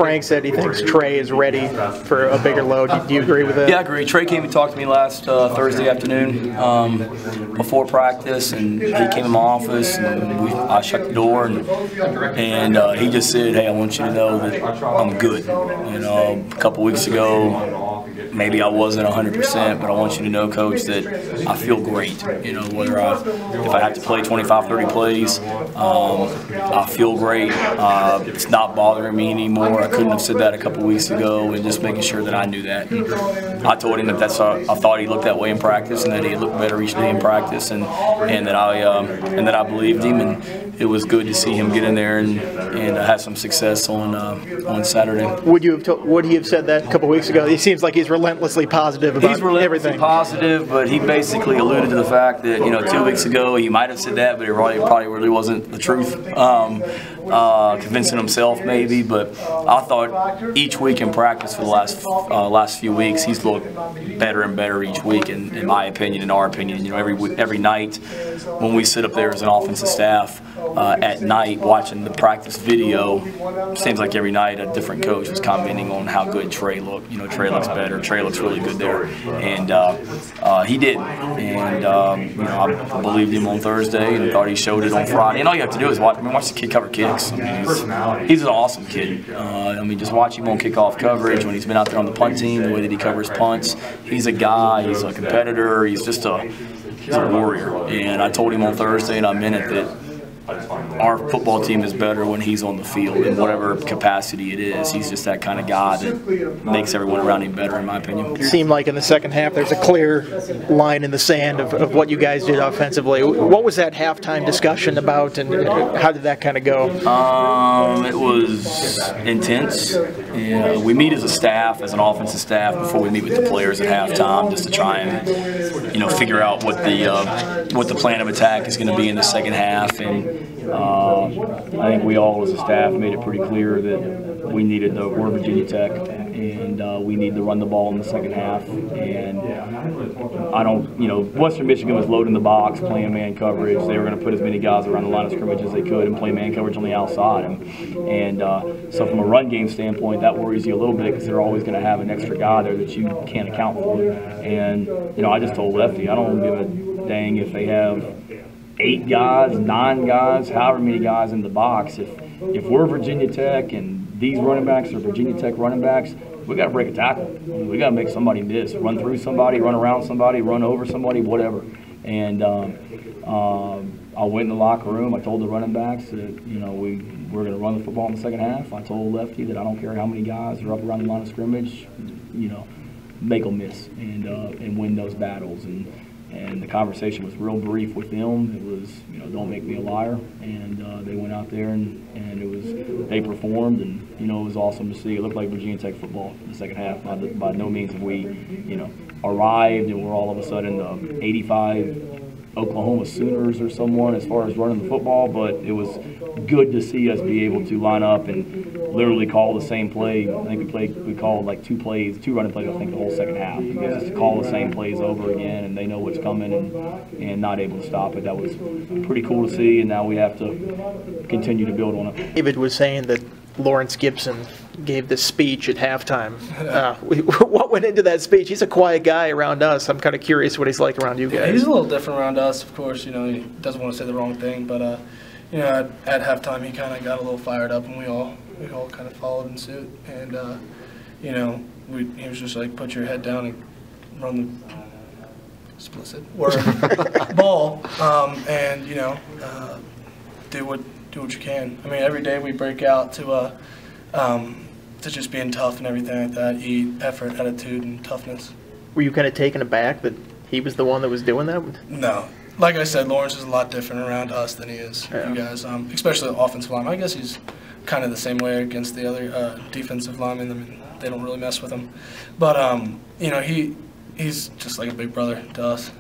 Frank said he thinks Trey is ready for a bigger load. Do you agree with that? Yeah, I agree. Trey came and talked to me last Thursday afternoon before practice, and he came in my office, and I shut the door, and he just said, "Hey, I want you to know that I'm good." You know, a couple weeks ago, maybe I wasn't 100%, but I want you to know, Coach, that I feel great. You know, whether if I have to play 25, 30 plays, I feel great. It's not bothering me anymore. I couldn't have said that a couple weeks ago, and just making sure that I knew that. And I told him that I thought he looked that way in practice, and that he looked better each day in practice, and that I believed him, and it was good to see him get in there and have some success on Saturday. Would he have said that a couple weeks ago? He seems like he's relentlessly positive about everything. Positive, but he basically alluded to the fact that 2 weeks ago he might have said that, but it probably really wasn't the truth. Convincing himself maybe, but I thought each week in practice for the last few weeks he's looked better and better each week, in my opinion, in our opinion. You know, every night when we sit up there as an offensive staff at night watching the practice video, seems like every night a different coach was commenting on how good Trey looked. You know, Trey looks better. Trey looks really good there, and he did. And I believed him on Thursday and thought he showed it on Friday. And all you have to do is watch the kid cover kicks. I mean, he's an awesome kid. I mean, just watch him on kickoff coverage when he's been out there on the punt team, the way that he covers punts. He's a guy. He's a competitor. He's a warrior. And I told him on Thursday, and I meant it, that our football team is better when he's on the field in whatever capacity it is. He's just that kind of guy that makes everyone around him better, in my opinion. It seemed like in the second half there's a clear line in the sand of what you guys did offensively. What was that halftime discussion about, and how did that kind of go? It was intense. We meet as a staff, as an offensive staff, before we meet with the players at halftime, just to try and figure out what the plan of attack is going to be in the second half. And I think we all as a staff made it pretty clear that we're Virginia Tech, and we need to run the ball in the second half. And Western Michigan was loading the box, playing man coverage. They were going to put as many guys around the line of scrimmage as they could and play man coverage on the outside. And so from a run game standpoint, that worries you a little bit, because they're always going to have an extra guy there that you can't account for. And I just told Lefty, I don't give a dang if they have 8 guys, 9 guys, however many guys in the box. If we're Virginia Tech and these running backs are Virginia Tech running backs, we got to break a tackle. We got to make somebody miss, run through somebody, run around somebody, run over somebody, whatever. And I went in the locker room. I told the running backs that we're going to run the football in the second half. I told Lefty that I don't care how many guys are up around the line of scrimmage, make them miss and win those battles. And the conversation was real brief with them. It was, don't make me a liar. And they went out there and they performed, and it was awesome to see. It looked like Virginia Tech football in the second half. By no means have we, arrived and we're all of a sudden the 85 Oklahoma Sooners or someone as far as running the football, but it was good to see us be able to line up and literally call the same play. I think we called like 2 running plays, I think, the whole second half. Because just to call the same plays over again, and they know what's coming, and not able to stop it. That was pretty cool to see, and now we have to continue to build on it. David was saying that Lawrence Gibson gave this speech at halftime. What went into that speech? He's a quiet guy around us. I'm kind of curious what he's like around you guys. Yeah, he's a little different around us, of course. He doesn't want to say the wrong thing, but at halftime he kind of got a little fired up, and we all kind of followed in suit. And he was just like, put your head down and run the explicit word ball, and do what you can. I mean, every day we break out to just being tough and everything like that. Effort, attitude, and toughness. Were you kind of taken aback that he was the one that was doing that? No. Like I said, Lawrence is a lot different around us than he is you guys, especially the offensive line. I guess he's kind of the same way against the other defensive linemen. I mean, they don't really mess with him. But, he's just like a big brother to us.